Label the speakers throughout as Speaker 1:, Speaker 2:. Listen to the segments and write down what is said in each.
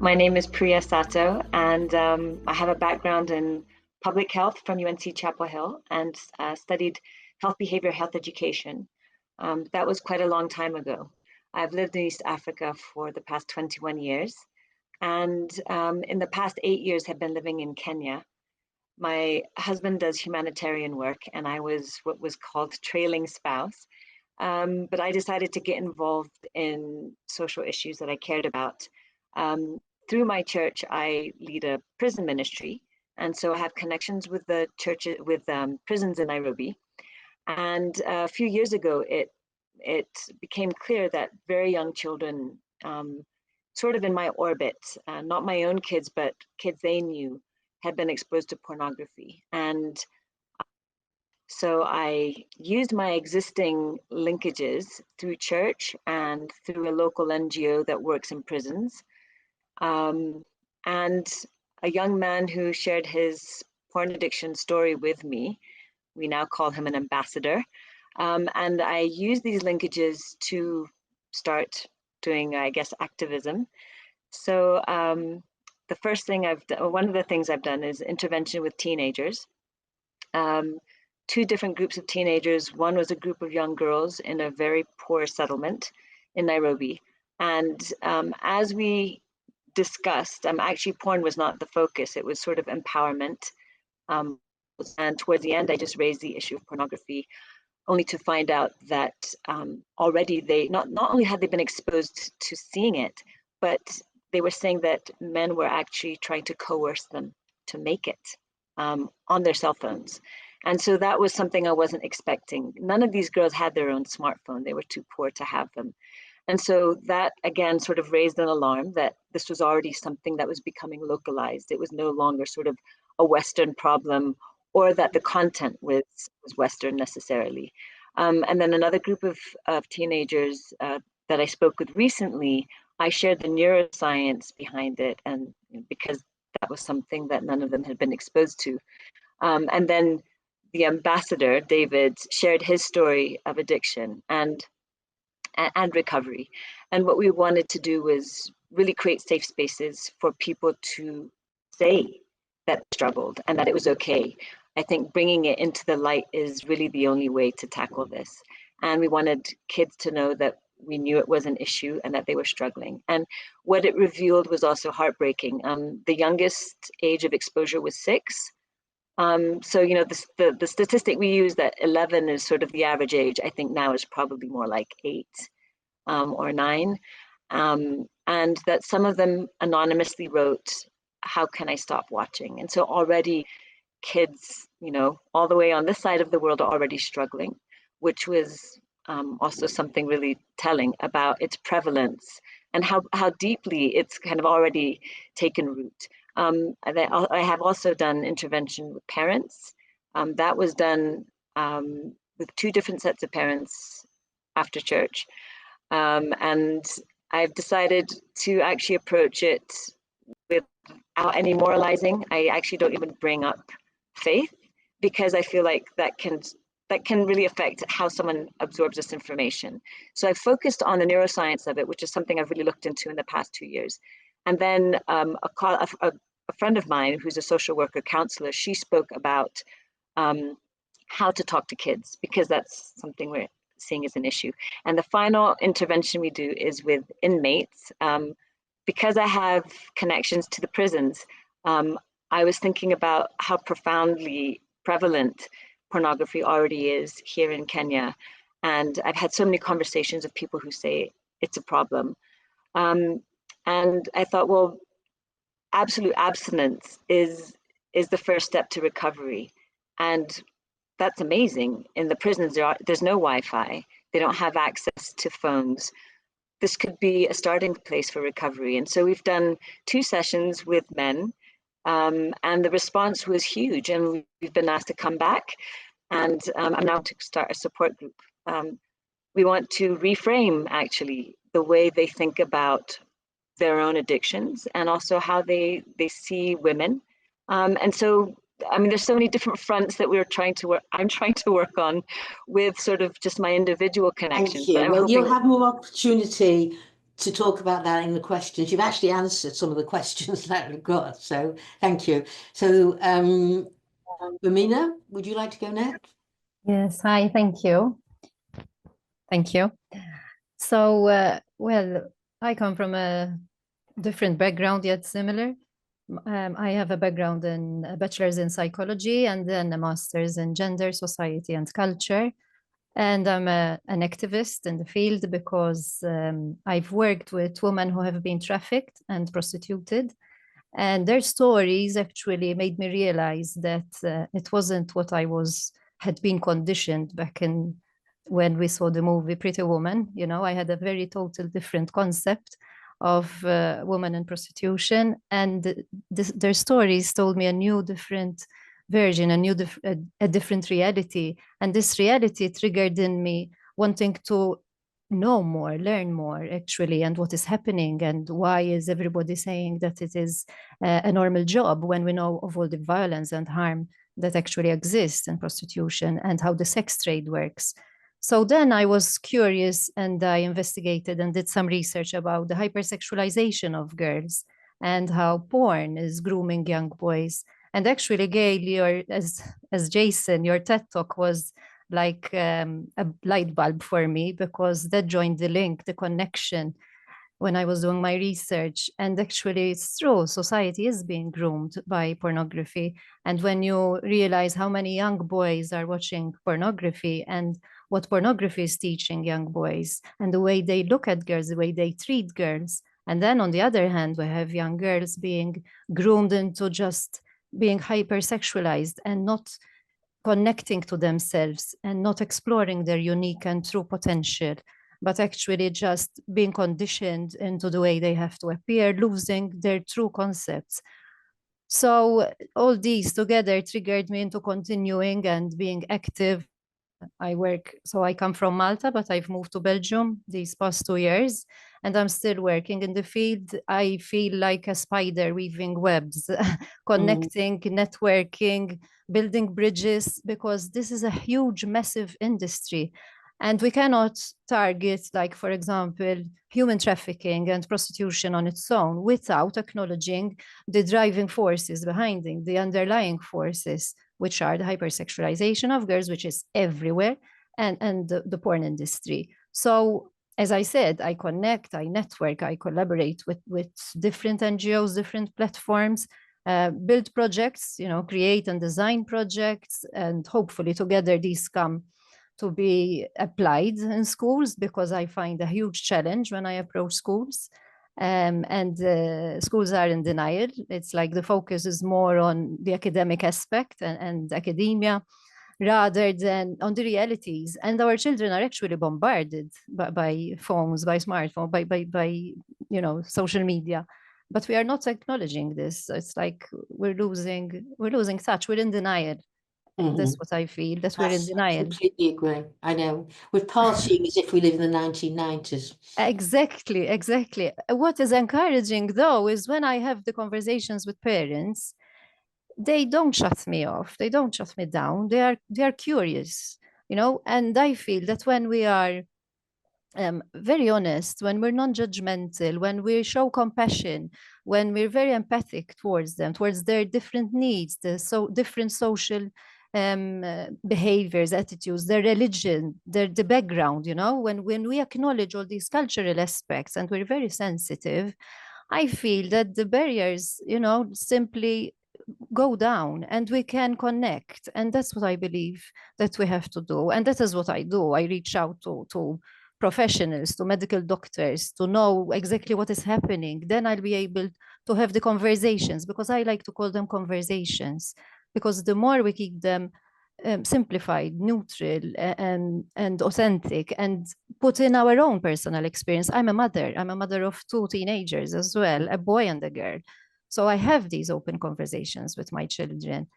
Speaker 1: My name is Priya Satow, and I have a background in public health from UNC Chapel Hill and studied health behavior, health education. That was quite a long time ago. I've lived in East Africa for the past 21 years, and in the past 8 years have been living in Kenya. My husband does humanitarian work, and I was what was called trailing spouse. But I decided to get involved in social issues that I cared about. Through my church, I lead a prison ministry, and so I have connections with the church, with prisons in Nairobi. And a few years ago, it became clear that very young children, sort of in my orbit, not my own kids, but kids they knew, had been exposed to pornography. And so I used my existing linkages through church and through a local NGO that works in prisons. And a young man who shared his porn addiction story with me, we now call him an ambassador. And I use these linkages to start doing, I guess, activism. So the first thing one of the things I've done is intervention with teenagers. Two different groups of teenagers. One was a group of young girls in a very poor settlement in Nairobi. And as we discussed, actually porn was not the focus, it was sort of empowerment. And towards the end, I just raised the issue of pornography, only to find out that already they, not only had they been exposed to seeing it, but they were saying that men were actually trying to coerce them to make it on their cell phones. And so that was something I wasn't expecting. None of these girls had their own smartphone. They were too poor to have them. And so that, again, sort of raised an alarm that this was already something that was becoming localized. It was no longer sort of a Western problem, or that the content was Western necessarily. And then another group of teenagers that I spoke with recently, I shared the neuroscience behind it, and because that was something that none of them had been exposed to. And then the ambassador, David, shared his story of addiction and recovery. And what we wanted to do was really create safe spaces for people to say that they struggled and that it was okay. I think bringing it into the light is really the only way to tackle this. And we wanted kids to know that we knew it was an issue and that they were struggling. And what it revealed was also heartbreaking. The youngest age of exposure was 6. So, the statistic we use that 11 is sort of the average age, I think now is probably more like 8 or 9. And that some of them anonymously wrote, "How can I stop watching?" And so already kids, all the way on this side of the world are already struggling, which was also something really telling about its prevalence and how deeply it's kind of already taken root. I have also done intervention with parents. That was done with 2 different sets of parents after church. And I've decided to actually approach it without any moralizing. I actually don't even bring up faith, because I feel like that can really affect how someone absorbs this information. So I focused on the neuroscience of it, which is something I've really looked into in the past 2 years. And then a friend of mine who's a social worker counselor, she spoke about how to talk to kids, because that's something we're seeing as an issue. And the final intervention we do is with inmates. Because I have connections to the prisons, I was thinking about how profoundly prevalent pornography already is here in Kenya. And I've had so many conversations with people who say it's a problem. And I thought, well, absolute abstinence is the first step to recovery. And that's amazing. In the prisons, there's no Wi-Fi. They don't have access to phones. This could be a starting place for recovery. And so we've done 2 sessions with men, and the response was huge. And we've been asked to come back, and I'm now to start a support group. We want to reframe actually the way they think about their own addictions and also how they see women. And so, there's so many different fronts that I'm trying to work on with sort of just my individual connections.
Speaker 2: Thank you. Well, you'll have more opportunity to talk about that in the questions. You've actually answered some of the questions that I've got, so thank you. So, Romina, would you like to go next?
Speaker 3: Yes, hi, thank you. Thank you. So, well, I come from a different background yet similar. I have a background in a bachelor's in psychology and then a master's in gender, society, and culture. And I'm an activist in the field because I've worked with women who have been trafficked and prostituted. And their stories actually made me realize that it wasn't what I had been conditioned back in when we saw the movie Pretty Woman. You know, I had a very total different concept of women in prostitution, and their stories told me a new, different version, a different reality, and this reality triggered in me wanting to know more, learn more actually, and what is happening, and why is everybody saying that it is a normal job when we know of all the violence and harm that actually exists in prostitution and how the sex trade works. So then I was curious and I investigated and did some research about the hypersexualization of girls and how porn is grooming young boys. And actually, Gail, as Jason, your TED talk was like a light bulb for me, because that joined the link, the connection when I was doing my research. And actually, it's true, society is being groomed by pornography. And when you realize how many young boys are watching pornography and what pornography is teaching young boys and the way they look at girls, the way they treat girls. And then on the other hand, we have young girls being groomed into just being hypersexualized and not connecting to themselves and not exploring their unique and true potential, but actually just being conditioned into the way they have to appear, losing their true concepts. So all these together triggered me into continuing and being active. I come from Malta, but I've moved to Belgium these past 2 years, and I'm still working in the field. I feel like a spider weaving webs, connecting, networking, building bridges, because this is a huge, massive industry. And we cannot target, like, for example, human trafficking and prostitution on its own without acknowledging the driving forces behind it, the underlying forces, which are the hypersexualization of girls, which is everywhere, and the porn industry. So, as I said, I connect, I network, I collaborate with different NGOs, different platforms, build projects, create and design projects, and hopefully together these come to be applied in schools, because I find a huge challenge when I approach schools. And schools are in denial. It's like the focus is more on the academic aspect and academia rather than on the realities. And our children are actually bombarded by phones, by smartphones, by social media. But we are not acknowledging this. It's like we're losing touch. We're in denial. That's what I feel, that we're in denial.
Speaker 2: I completely agree. I know. We're partying as if we live in the 1990s.
Speaker 3: Exactly. What is encouraging, though, is when I have the conversations with parents, they don't shut me off. They don't shut me down. They are curious, and I feel that when we are very honest, when we're non-judgmental, when we show compassion, when we're very empathic towards them, towards their different needs, different social behaviors, attitudes, their religion, the background, when we acknowledge all these cultural aspects and we're very sensitive, I feel that the barriers, simply go down and we can connect. And that's what I believe that we have to do. And that is what I do. I reach out to professionals, to medical doctors, to know exactly what is happening. Then I'll be able to have the conversations, because I like to call them conversations, because the more we keep them simplified, neutral, and authentic, and put in our own personal experience. I'm a mother of 2 teenagers as well, a boy and a girl. So I have these open conversations with my children.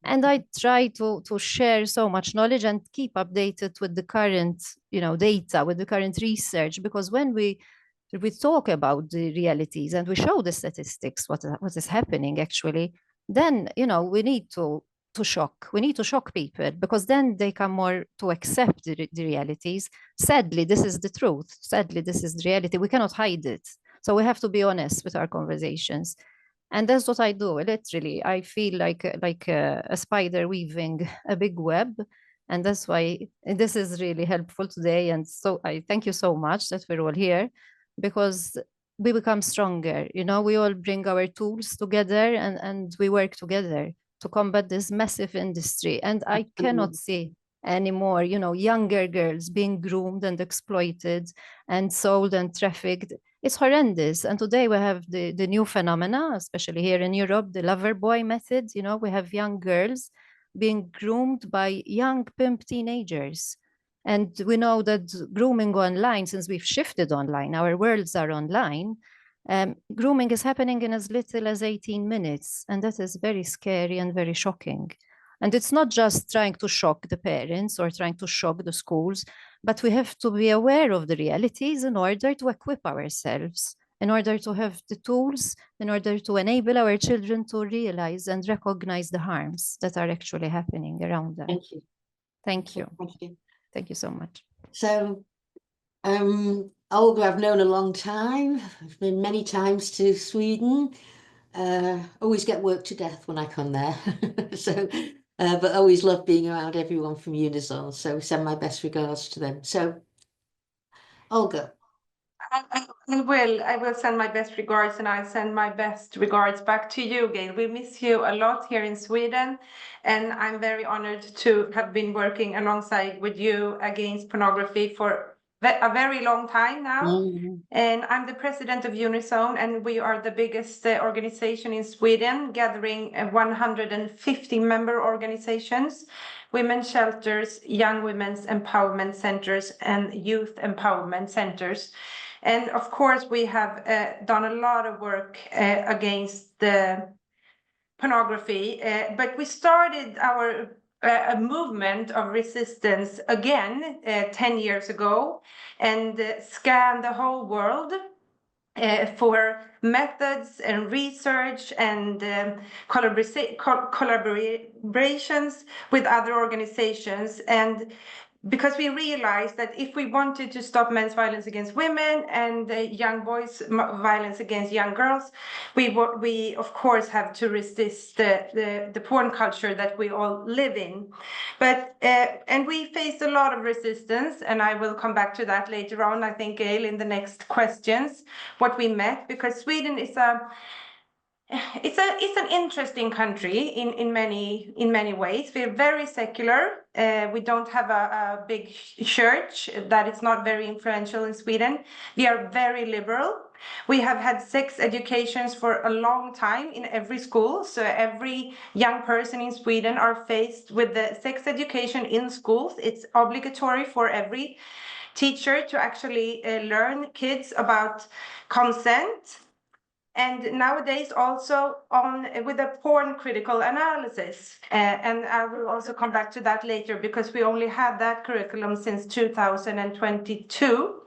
Speaker 3: And I try to share so much knowledge and keep updated with the current, data, with the current research, because when we talk about the realities and we show the statistics, what is happening actually, then, we need to to shock. We need to shock people, because then they come more to accept the realities. Sadly, this is the truth. Sadly, this is the reality. We cannot hide it. So we have to be honest with our conversations. And that's what I do, literally. I feel like a spider weaving a big web. And that's why this is really helpful today. And so I thank you so much that we're all here, because we become stronger. You know, we all bring our tools together, and we work together to combat this massive industry. And I cannot see anymore, you know, younger girls being groomed and exploited and sold and trafficked. It's horrendous. And today we have the new phenomena, especially here in Europe, the lover boy method. You know, we have young girls being groomed by young pimp teenagers. And we know that grooming online, since we've shifted online, our worlds are online, grooming is happening in as little as 18 minutes. And that is very scary and very shocking. And it's not just trying to shock the parents or trying to shock the schools, but we have to be aware of the realities in order to equip ourselves, in order to have the tools, in order to enable our children to realize and recognize the harms that are actually happening around them.
Speaker 2: Thank you.
Speaker 3: Thank you.
Speaker 2: Thank you.
Speaker 3: Thank you so much.
Speaker 2: So, Olga, I've known a long time. I've been many times to Sweden. Always get worked to death when I come there. So, but always love being around everyone from Unizon. So send my best regards to them. So, Olga.
Speaker 4: I will send my best regards, and I'll send my best regards back to you, Gail. We miss you a lot here in Sweden, and I'm very honored to have been working alongside with you against pornography for a very long time now. And I'm the president of Unizon, and we are the biggest organization in Sweden, gathering 150 member organizations, women's shelters, young women's empowerment centers, and youth empowerment centers. And of course, we have done a lot of work against the pornography, but we started our a movement of resistance again 10 years ago, and scanned the whole world for methods and research and collaborations with other organizations. And because we realized that if we wanted to stop men's violence against women and young boys' violence against young girls, we of course have to resist the porn culture that we all live in. But and we faced a lot of resistance, and I will come back to that later on, I think, Gail, in the next questions, what we met, because Sweden is it's an interesting country in many ways. We're very secular. We don't have a big church that is not very influential in Sweden. We are very liberal. We have had sex educations for a long time in every school. So every young person in Sweden are faced with the sex education in schools. It's obligatory for every teacher to actually learn kids about consent. And nowadays also with a porn critical analysis. And I will also come back to that later, because we only had that curriculum since 2022.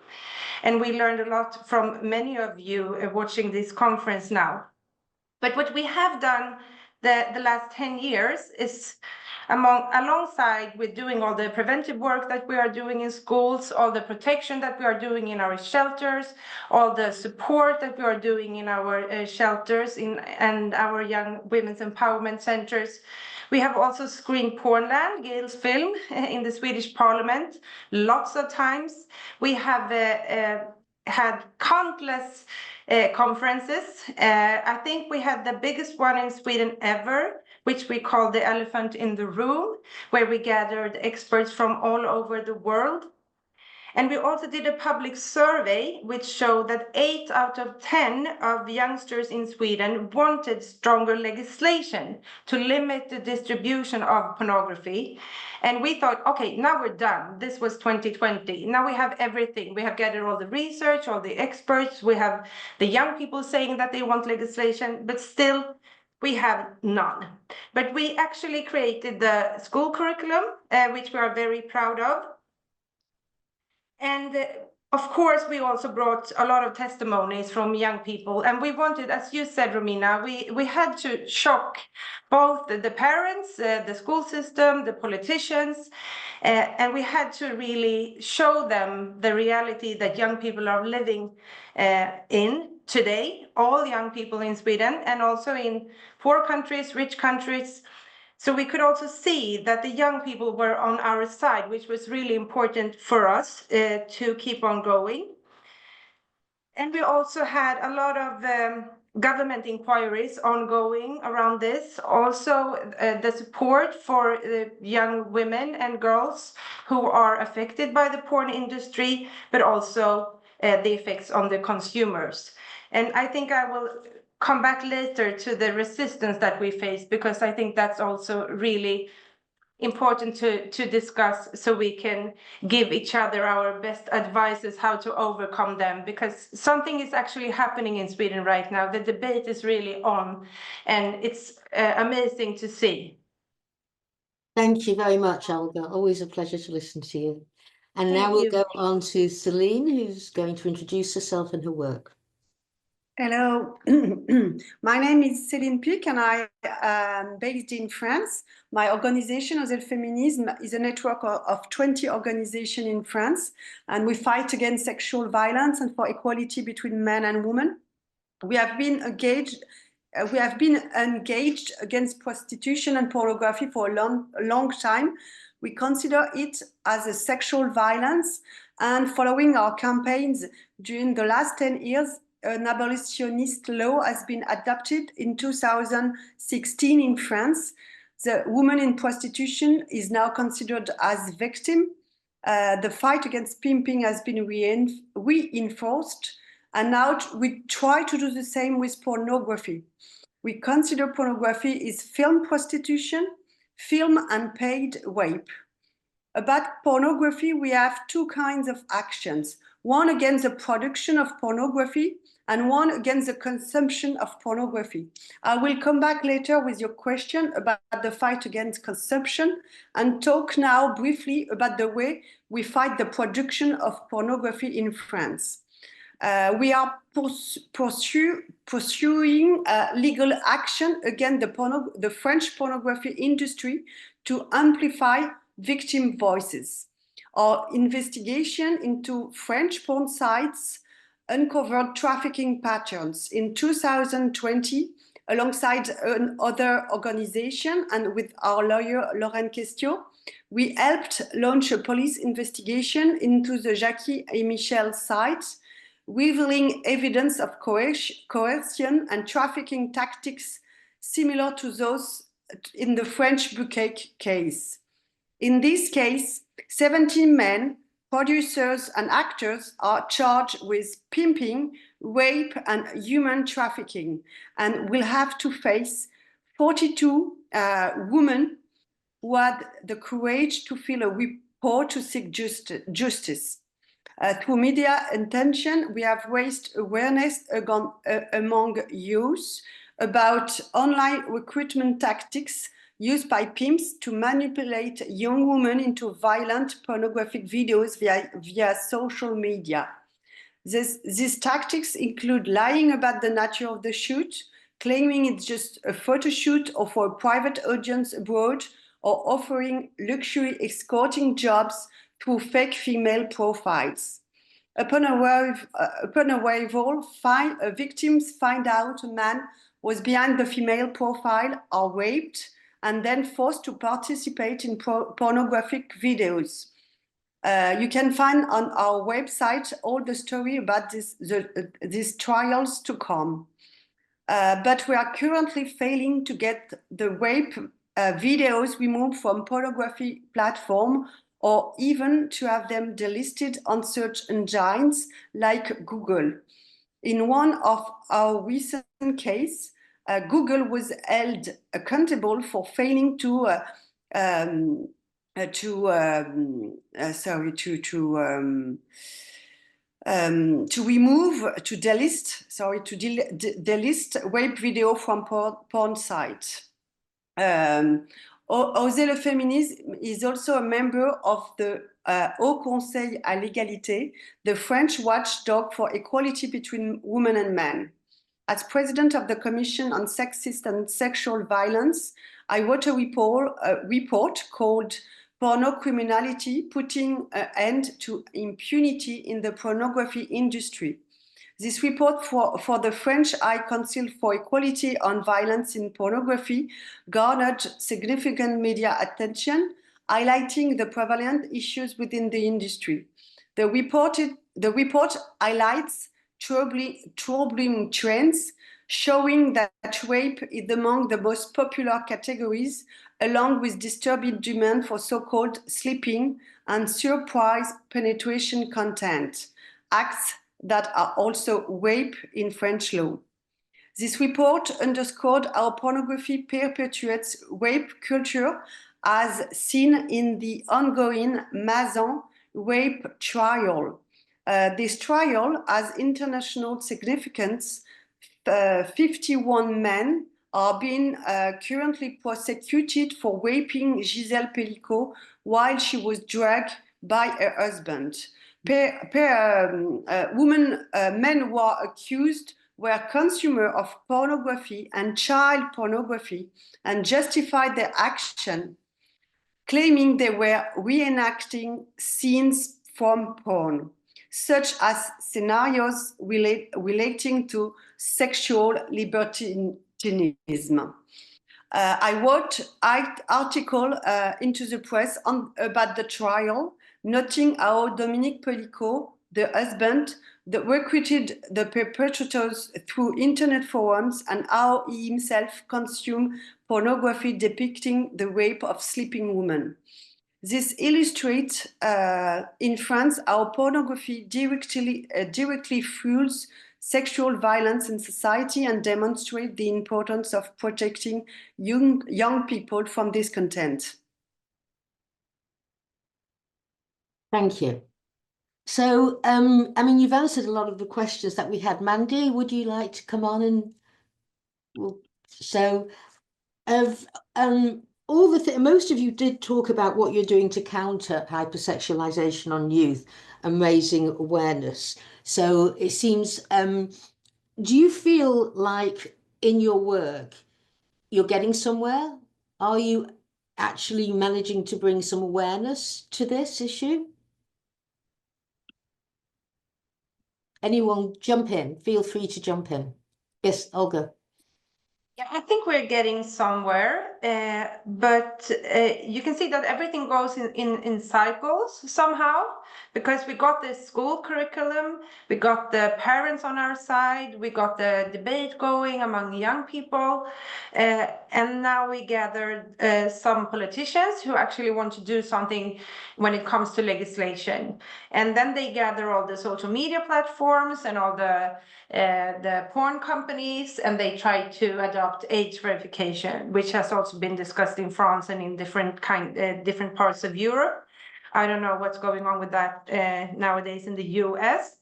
Speaker 4: And we learned a lot from many of you watching this conference now. But what we have done the last 10 years is, alongside with doing all the preventive work that we are doing in schools, all the protection that we are doing in our shelters, all the support that we are doing in our shelters and our young women's empowerment centers, we have also screened Pornland, Gail's film, in the Swedish Parliament lots of times. We have had countless conferences. I think we had the biggest one in Sweden ever, which we call the Elephant in the Room, where we gathered experts from all over the world. And we also did a public survey which showed that 8 out of 10 of youngsters in Sweden wanted stronger legislation to limit the distribution of pornography. And we thought, okay, now we're done. This was 2020. Now we have everything. We have gathered all the research, all the experts. We have the young people saying that they want legislation, but still we have none. But we actually created the school curriculum, which we are very proud of. And of course, we also brought a lot of testimonies from young people, and we wanted, as you said, Romina, we had to shock both the parents, the school system, the politicians, and we had to really show them the reality that young people are living in today, all young people in Sweden, and also in poor countries, rich countries. So we could also see that the young people were on our side, which was really important for us to keep on going. And we also had a lot of government inquiries ongoing around this. Also, the support for young women and girls who are affected by the porn industry, but also the effects on the consumers. And I think I will come back later to the resistance that we face, because I think that's also really important to discuss, so we can give each other our best advices how to overcome them, because something is actually happening in Sweden right now. The debate is really on, and it's amazing to see.
Speaker 2: Thank you very much, Olga. Always a pleasure to listen to you. And
Speaker 4: Thank
Speaker 2: now we'll
Speaker 4: you.
Speaker 2: go on to Celine, who's going to introduce herself and her work.
Speaker 5: Hello, my name is Celine Piques and I am based in France. My organization, Osez Féminisme, is a network of 20 organizations in France, and we fight against sexual violence and for equality between men and women. We have been engaged against prostitution and pornography for a long time. We consider it as a sexual violence, and following our campaigns during the last 10 years, an abolitionist law has been adopted in 2016 in France. The woman in prostitution is now considered as victim. The fight against pimping has been reinforced, and now we try to do the same with pornography. We consider pornography is film prostitution, film and paid rape. About pornography, we have two kinds of actions. One against the production of pornography and one against the consumption of pornography. I will come back later with your question about the fight against consumption and talk now briefly about the way we fight the production of pornography in France. We are pursuing legal action against the French pornography industry to amplify victim voices. Our investigation into French porn sites uncovered trafficking patterns. In 2020, alongside another organization and with our lawyer, Laurent Questiot, we helped launch a police investigation into the Jackie et Michel sites, revealing evidence of coercion and trafficking tactics similar to those in the French bouquet case. In this case, 17 men, producers and actors are charged with pimping, rape and human trafficking, and will have to face 42 women who had the courage to file a report to seek justice. Through media attention, we have raised awareness among youth about online recruitment tactics used by pimps to manipulate young women into violent pornographic videos via social media. These tactics include lying about the nature of the shoot, claiming it's just a photo shoot or for a private audience abroad, or offering luxury escorting jobs through fake female profiles. Upon arrival, victims find out a man was behind the female profile, are raped, and then forced to participate in pornographic videos. You can find on our website all the story about these trials to come. But we are currently failing to get the rape videos removed from pornography platform, or even to have them delisted on search engines like Google. In one of our recent cases, Google was held accountable for failing to delist rape video from porn sites. Osez le Féminisme is also a member of the Haut Conseil à l'égalité, the French watchdog for equality between women and men. As president of the Commission on Sexist and Sexual Violence, I wrote a report called Pornocriminality, Putting an End to Impunity in the Pornography Industry. This report for the French High Council for Equality on Violence in Pornography garnered significant media attention, highlighting the prevalent issues within the industry. The report highlights troubling trends, showing that rape is among the most popular categories, along with disturbing demand for so-called sleeping and surprise penetration content, acts that are also rape in French law. This report underscored how pornography perpetuates rape culture as seen in the ongoing Mazan rape trial. This trial has international significance. 51 men are being currently prosecuted for raping Gisèle Pellicot while she was drugged by her husband. Men who are accused were consumers of pornography and child pornography and justified their action, claiming they were reenacting scenes from porn, such as scenarios relating to sexual libertinism. I wrote an article into the press about the trial, noting how Dominique Pellicot, the husband, recruited the perpetrators through internet forums and how he himself consumed pornography depicting the rape of sleeping women. This illustrates in France how pornography directly fuels sexual violence in society and demonstrates the importance of protecting young people from this content.
Speaker 2: Thank you. So, I mean, you've answered a lot of the questions that we had. Mandy, would you like to come on and... So, most of you did talk about what you're doing to counter hypersexualization on youth and raising awareness. So it seems, do you feel like in your work you're getting somewhere? Are you actually managing to bring some awareness to this issue? Anyone jump in? Feel free to jump in. Yes, Olga.
Speaker 4: Yeah, I think we're getting somewhere, but you can see that everything goes in cycles somehow, because we got this school curriculum, we got the parents on our side, we got the debate going among young people, and now we gathered some politicians who actually want to do something when it comes to legislation. And then they gather all the social media platforms and all the porn companies, and they try to adopt age verification, which has also been discussed in France and in different parts of Europe. I don't know what's going on with that nowadays in the US.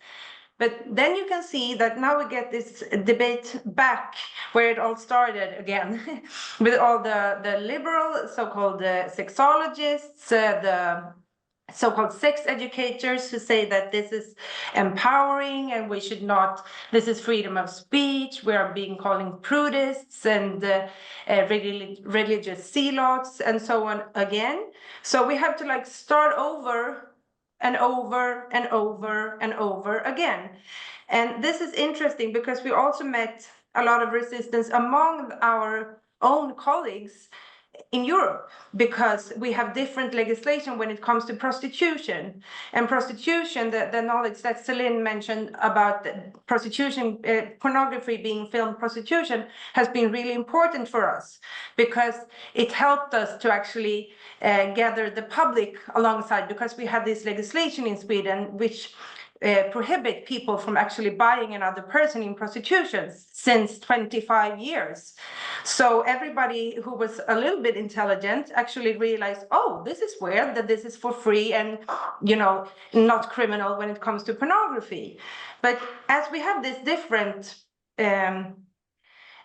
Speaker 4: But then you can see that now we get this debate back where it all started again with all the liberal so-called sexologists, the so-called sex educators who say that this is empowering and we should not, this is freedom of speech, we are being called prudists and religious zealots and so on again. So we have to like start over and over and over and over again. And this is interesting because we also met a lot of resistance among our own colleagues in Europe, because we have different legislation when it comes to prostitution. And prostitution, the knowledge that Celine mentioned about the prostitution, pornography being filmed prostitution, has been really important for us, because it helped us to actually gather the public alongside, because we had this legislation in Sweden which prohibit people from actually buying another person in prostitution since 25 years. So everybody who was a little bit intelligent actually realized, oh, this is weird that this is for free and, you know, not criminal when it comes to pornography. But as we have this different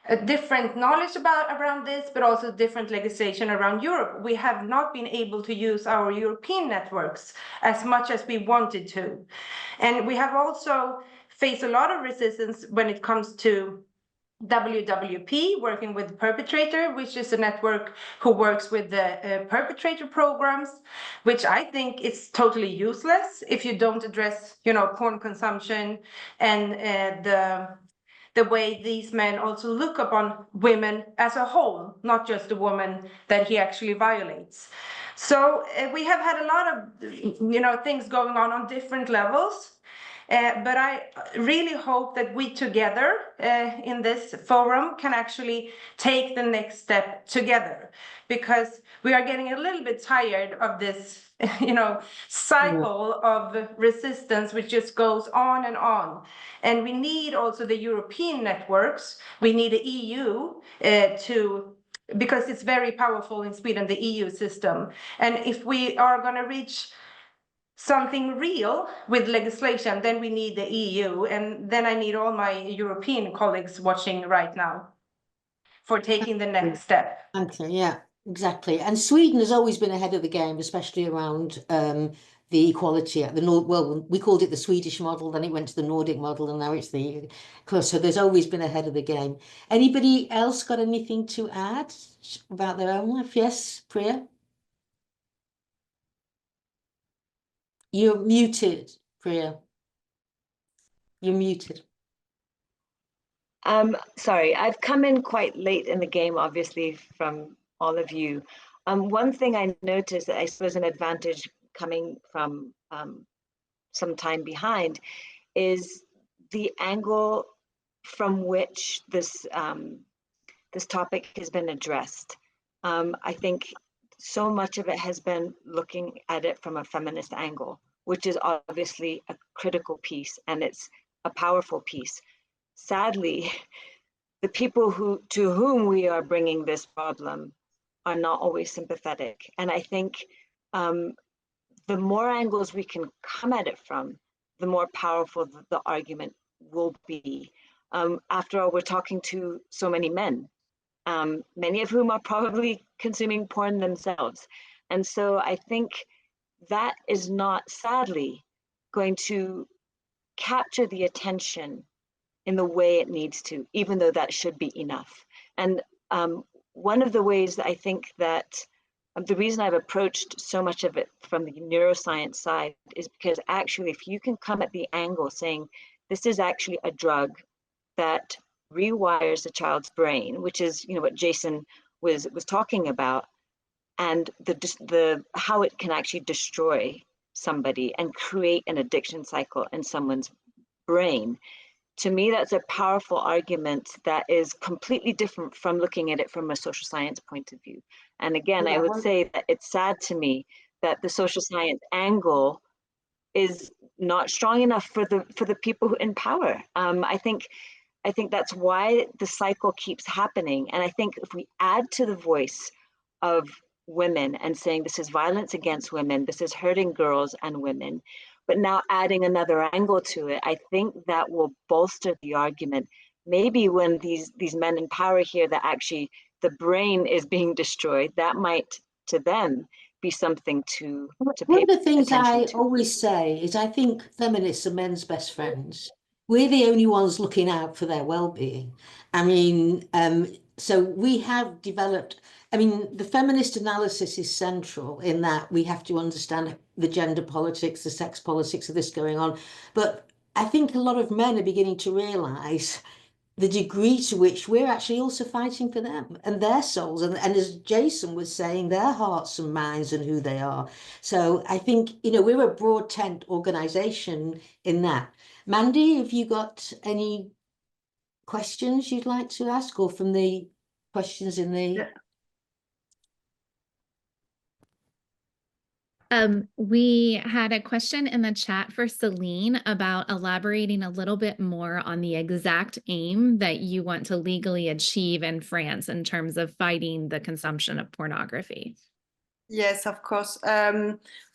Speaker 4: a different knowledge around this, but also different legislation around Europe. We have not been able to use our European networks as much as we wanted to. And we have also faced a lot of resistance when it comes to WWP, working with Perpetrator, which is a network who works with the perpetrator programs, which I think is totally useless if you don't address, porn consumption and the way these men also look upon women as a whole, not just the woman that he actually violates. So we have had a lot of, things going on different levels. But I really hope that we together in this forum can actually take the next step together, because we are getting a little bit tired of this, cycle of resistance, which just goes on and on. And we need also the European networks. We need the EU because it's very powerful in Sweden, the EU system. And if we are going to reach something real with legislation, then we need the EU, and then I need all my European colleagues watching right now for taking the next step.
Speaker 2: Okay, yeah, exactly. And Sweden has always been ahead of the game, especially around the equality at the well, we called it the Swedish model, then it went to the Nordic model, and now it's the so there's always been ahead of the game. Anybody else got anything to add about their own life? Yes, Priya? You're muted, Priya. You're muted.
Speaker 1: Sorry, I've come in quite late in the game, obviously, from all of you. One thing I noticed that I suppose an advantage coming from some time behind is the angle from which this this topic has been addressed. I think so much of it has been looking at it from a feminist angle, which is obviously a critical piece, and it's a powerful piece. Sadly, the people to whom we are bringing this problem are not always sympathetic. And I think the more angles we can come at it from, the more powerful the argument will be. After all, we're talking to so many men, many of whom are probably consuming porn themselves. And so I think that is not, sadly, going to capture the attention in the way it needs to, even though that should be enough. And one of the ways that I think that the reason I've approached so much of it from the neuroscience side is because actually, if you can come at the angle saying this is actually a drug that rewires a child's brain, which is what Jason was talking about, and the how it can actually destroy somebody and create an addiction cycle in someone's brain. To me, that's a powerful argument that is completely different from looking at it from a social science point of view. And again, I would say that it's sad to me that the social science angle is not strong enough for the people in power. I think that's why the cycle keeps happening. And I think if we add to the voice of women and saying this is violence against women, this is hurting girls and women, but now adding another angle to it, I think that will bolster the argument. Maybe when these men in power hear that actually the brain is being destroyed, that might to them be something to pay
Speaker 2: One of the things
Speaker 1: attention
Speaker 2: I
Speaker 1: to.
Speaker 2: always say is I think feminists are men's best friends. We're the only ones looking out for their well-being. I mean, so we have developed, I mean, the feminist analysis is central in that we have to understand the gender politics, the sex politics of this going on. But I think a lot of men are beginning to realize the degree to which we're actually also fighting for them and their souls. And as Jason was saying, their hearts and minds and who they are. So I think, we're a broad tent organization in that. Mandy, have you got any questions you'd like to ask, or from the questions in the...
Speaker 6: We had a question in the chat for Celine about elaborating a little bit more on the exact aim that you want to legally achieve in France in terms of fighting the consumption of pornography.
Speaker 5: Yes, of course.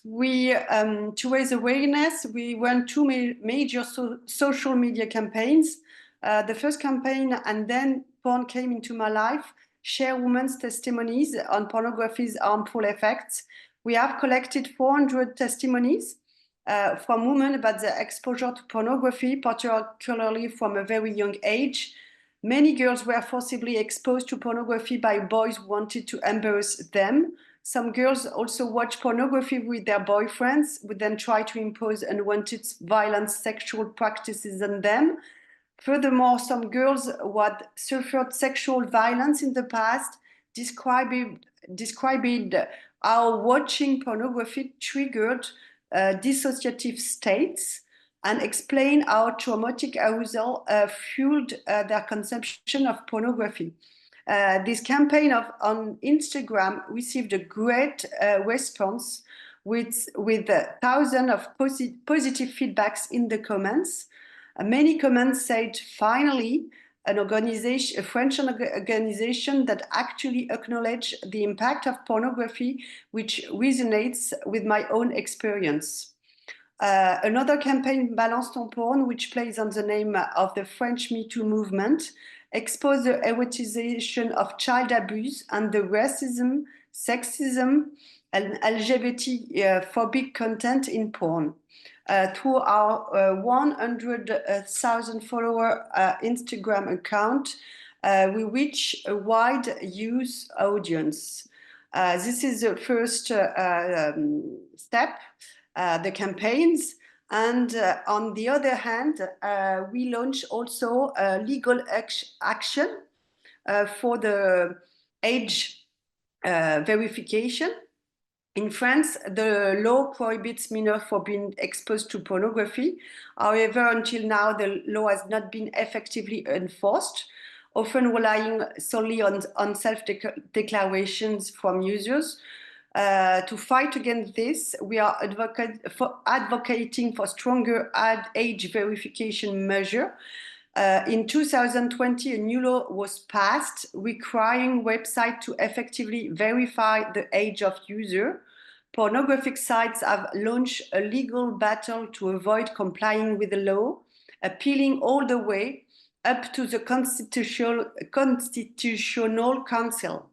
Speaker 5: We to raise awareness, we run two major social media campaigns. the first campaign, and then Porn Came Into My Life, share women's testimonies on pornography's harmful effects. We have collected 400 testimonies from women about their exposure to pornography, particularly from a very young age. Many girls were forcibly exposed to pornography by boys who wanted to embarrass them. Some girls also watch pornography with their boyfriends, who then try to impose unwanted violent sexual practices on them. Furthermore, some girls who had suffered sexual violence in the past described how watching pornography triggered dissociative states, and explain how traumatic arousal fueled their consumption of pornography. This campaign on Instagram received a great response with thousands of positive feedbacks in the comments. Many comments said, finally, a French organization that actually acknowledged the impact of pornography, which resonates with my own experience. Another campaign, Balance ton porn, which plays on the name of the French Me Too movement, exposed the erotization of child abuse and the racism, sexism, and LGBT-phobic content in porn. Through our 100,000 follower Instagram account, we reach a wide youth audience. This is the first step, the campaigns. And on the other hand, we launch also legal action for the age verification. In France, the law prohibits minors from being exposed to pornography. However, until now, the law has not been effectively enforced, often relying solely on self-declarations from users. To fight against this, we are advocating for stronger age verification measure. In 2020, a new law was passed requiring websites to effectively verify the age of user. Pornographic sites have launched a legal battle to avoid complying with the law, appealing all the way up to the Constitutional Council.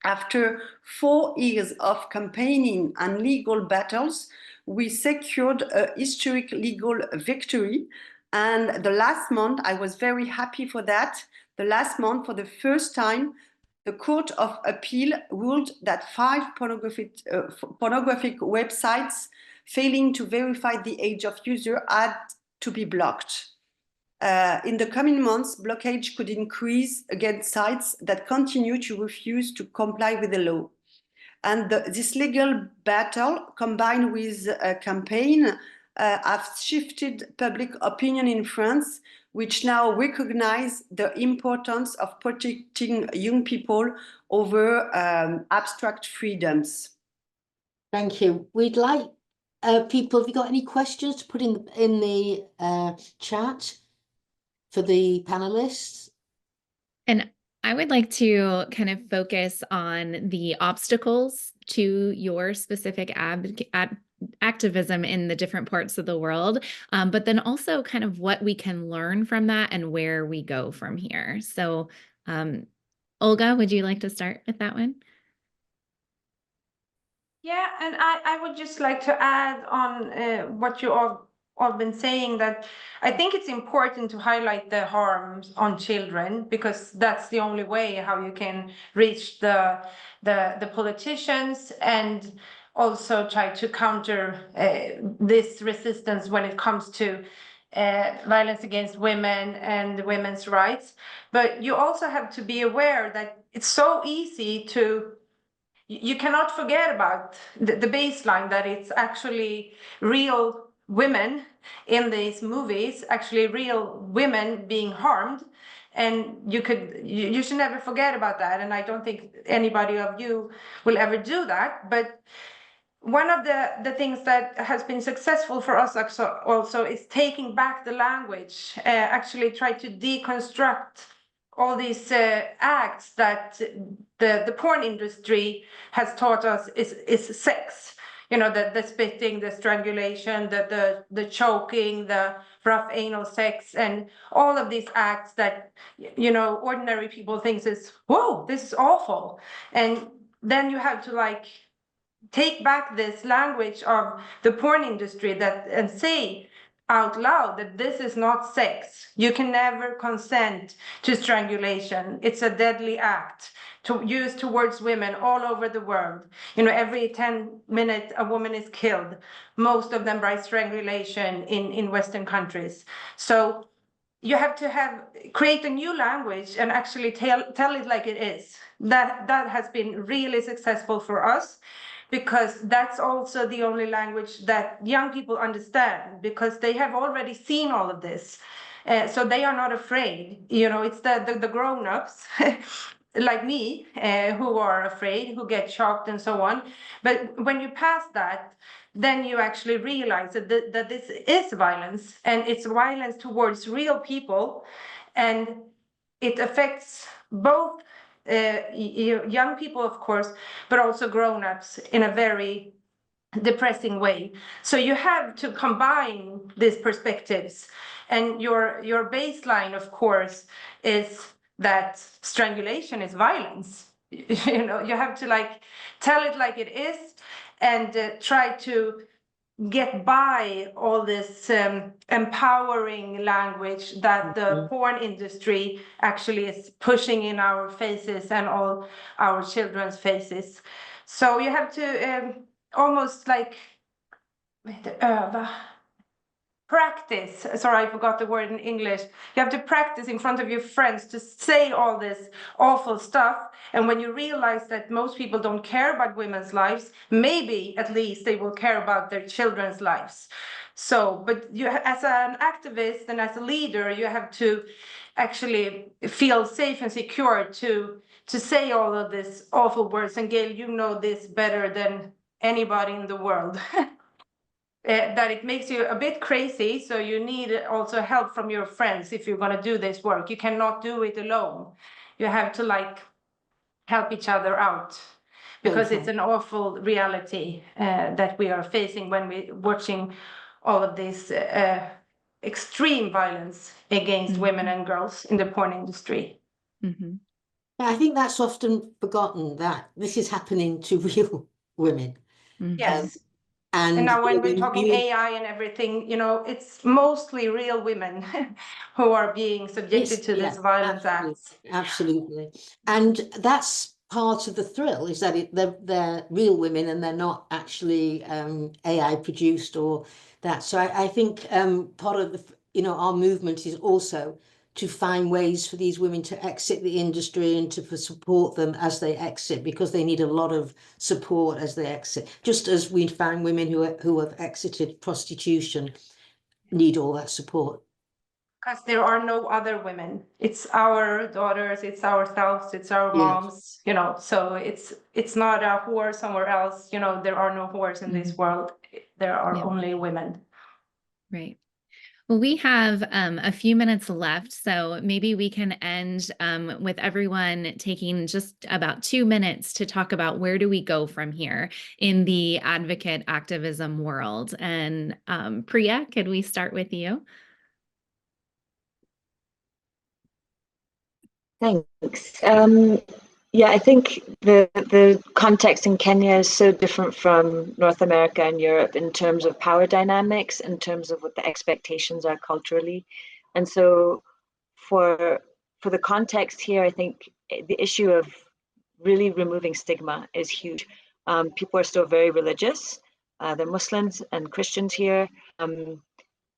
Speaker 5: After 4 years of campaigning and legal battles, we secured a historic legal victory. And the last month, I was very happy for that. The last month, for the first time, the Court of Appeal ruled that 5 pornographic websites failing to verify the age of user had to be blocked. In the coming months, blockage could increase against sites that continue to refuse to comply with the law. And this legal battle, combined with a campaign, have shifted public opinion in France, which now recognize the importance of protecting young people over abstract freedoms.
Speaker 2: Thank you. We'd like people, have you got any questions to put in the chat for the panelists?
Speaker 6: And I would like to kind of focus on the obstacles to your specific activism in the different parts of the world, but then also kind of what we can learn from that and where we go from here. So, Olga, would you like to start with that one?
Speaker 4: Yeah, and I would just like to add on what you all been saying, that I think it's important to highlight the harms on children, because that's the only way how you can reach the politicians and also try to counter this resistance when it comes to violence against women and women's rights. But you also have to be aware that it's so easy to, you cannot forget about the baseline, that it's actually real women in these movies, actually real women being harmed. And you should never forget about that. And I don't think anybody of you will ever do that. But one of the things that has been successful for us also is taking back the language, actually try to deconstruct all these acts that the porn industry has taught us is sex. you know, the spitting, the strangulation, the choking, the rough anal sex, and all of these acts that, you know, ordinary people think is, whoa, this is awful. And then you have to like take back this language of the porn industry that and say out loud that this is not sex. You can never consent to strangulation. It's a deadly act to use towards women all over the world. You know, every 10 minutes a woman is killed, most of them by strangulation in Western countries. So you have to create a new language and actually tell it like it is. That has been really successful for us, because that's also the only language that young people understand, because they have already seen all of this. So they are not afraid. You know, it's the grown-ups like me who are afraid, who get shocked and so on. But when you pass that, then you actually realize that this is violence, and it's violence towards real people, and it affects both young people, of course, but also grown-ups in a very depressing way. So you have to combine these perspectives, and your baseline, of course, is that strangulation is violence. You know, you have to like tell it like it is, and try to get by all this empowering language that the porn industry actually is pushing in our faces and all our children's faces. So you have to almost like practice. Sorry, I forgot the word in English. You have to practice in front of your friends to say all this awful stuff. And when you realize that most people don't care about women's lives, maybe at least they will care about their children's lives. So, but you, as an activist and as a leader, you have to actually feel safe and secure to say all of these awful words. And Gail, you know this better than anybody in the world. That it makes you a bit crazy, so you need also help from your friends if you're going to do this work. You cannot do it alone. You have to like help each other out, because it's an awful reality that we are facing when we're watching all of this extreme violence against women and girls in the porn industry.
Speaker 2: I think that's often forgotten, that this is happening to real women.
Speaker 4: Yes.
Speaker 2: And
Speaker 4: now when we're talking AI and everything, you know, it's mostly real women who are being subjected to this violence acts.
Speaker 2: Absolutely. And that's part of the thrill, is that they're real women and they're not actually AI produced or that. So I think part of the, you know, our movement is also to find ways for these women to exit the industry and to support them as they exit, because they need a lot of support as they exit. Just as we find women who have exited prostitution need all that support.
Speaker 4: Because there are no other women. It's our daughters, it's ourselves, it's our moms, you know, so it's not a whore somewhere else. You know, there are no whores in this world. There are only women.
Speaker 6: Right. Well, we have a few minutes left, so maybe we can end with everyone taking just about 2 minutes to talk about where do we go from here in the advocate activism world. And Priya, could we start with you?
Speaker 1: Thanks. Yeah, I think the context in Kenya is so different from North America and Europe in terms of power dynamics, in terms of what the expectations are culturally. And so for the context here, I think the issue of really removing stigma is huge. People are still very religious. They're Muslims and Christians here.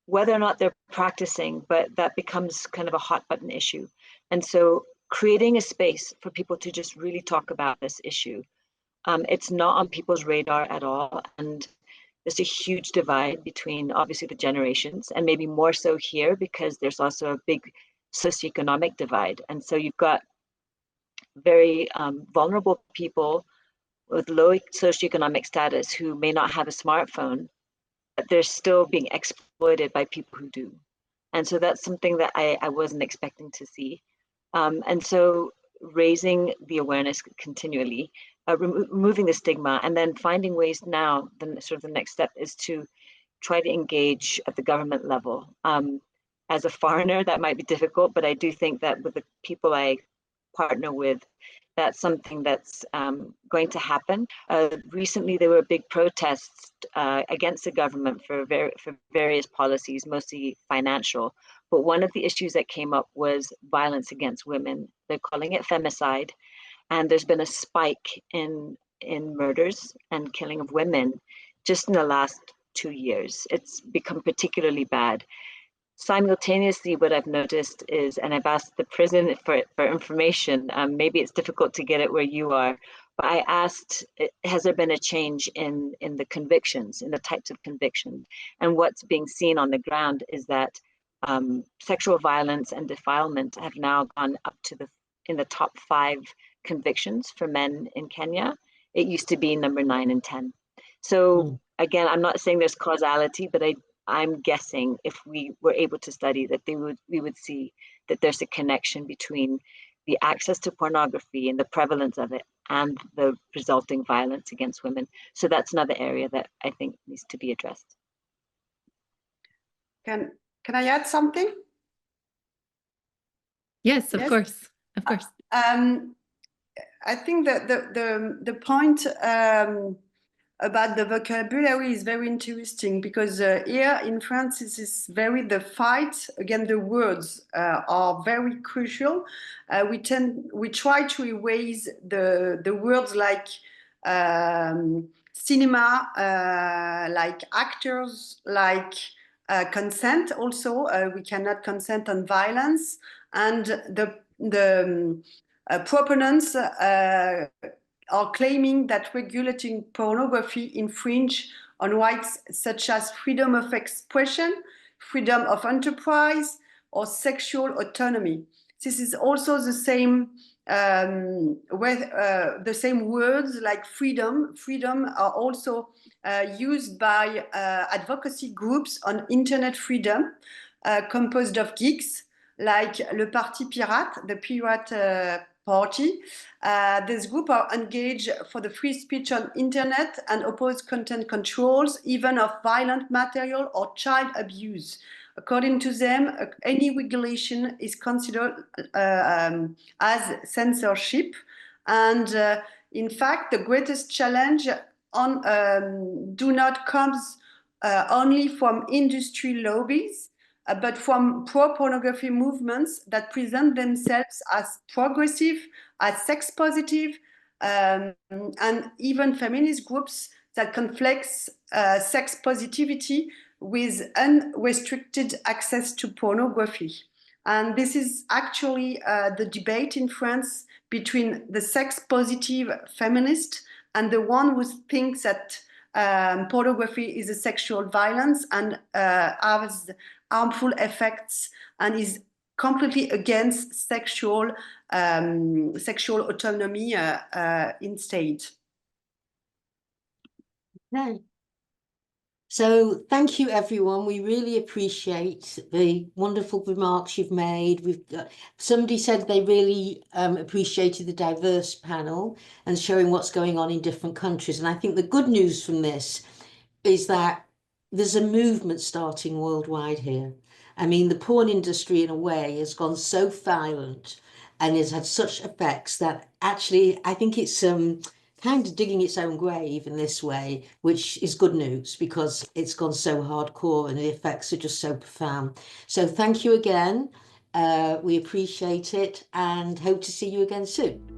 Speaker 1: Whether or not they're practicing, but that becomes kind of a hot button issue. And so creating a space for people to just really talk about this issue. It's not on people's radar at all. And there's a huge divide between obviously the generations, and maybe more so here because there's also a big socioeconomic divide. And so you've got very vulnerable people with low socioeconomic status who may not have a smartphone, but they're still being exploited by people who do. And so that's something that I wasn't expecting to see. And so raising the awareness continually, removing the stigma, and then finding ways now, the next step is to try to engage at the government level. As a foreigner, that might be difficult, but I do think that with the people I partner with, that's something that's going to happen. Recently, there were big protests against the government for various policies, mostly financial. But one of the issues that came up was violence against women. They're calling it femicide, and there's been a spike in murders and killing of women just in the last 2 years. It's become particularly bad. Simultaneously, what I've noticed is, and I've asked the prison for information, maybe it's difficult to get it where you are, but I asked, has there been a change in the convictions, in the types of convictions? And what's being seen on the ground is that sexual violence and defilement have now gone up to in the top 5 convictions for men in Kenya. It used to be number 9 and 10. So again, I'm not saying there's causality, but I'm guessing if we were able to study that we would see that there's a connection between the access to pornography and the prevalence of it and the resulting violence against women. So that's another area that I think needs to be addressed.
Speaker 5: Can I add something?
Speaker 6: Yes, of course. Of course.
Speaker 5: I think that the point about the vocabulary is very interesting, because here in France, this is the fight against the words are very crucial. We try to erase the words like cinema, like actors, like consent. Also, we cannot consent on violence, and the proponents are claiming that regulating pornography infringe on rights such as freedom of expression, freedom of enterprise, or sexual autonomy. This is also the same the same words like freedom. Freedom are also used by advocacy groups on internet freedom, composed of geeks like Le Parti Pirate, the Pirate Party. This group are engaged for the free speech on internet and oppose content controls, even of violent material or child abuse. According to them, any regulation is considered as censorship. And in fact, the greatest challenge do not comes only from industry lobbies, but from pro-pornography movements that present themselves as progressive, as sex positive, and even feminist groups that conflicts sex positivity with unrestricted access to pornography. And this is actually the debate in France between the sex positive feminist and the one who thinks that pornography is a sexual violence and has harmful effects and is completely against sexual autonomy instead.
Speaker 2: Okay. So thank you, everyone. We really appreciate the wonderful remarks you've made. Somebody said they really appreciated the diverse panel and showing what's going on in different countries. And I think the good news from this is that there's a movement starting worldwide here. I mean, the porn industry, in a way, has gone so violent and has had such effects that actually I think it's kind of digging its own grave in this way, which is good news because it's gone so hardcore and the effects are just so profound. So thank you again. We appreciate it and hope to see you again soon.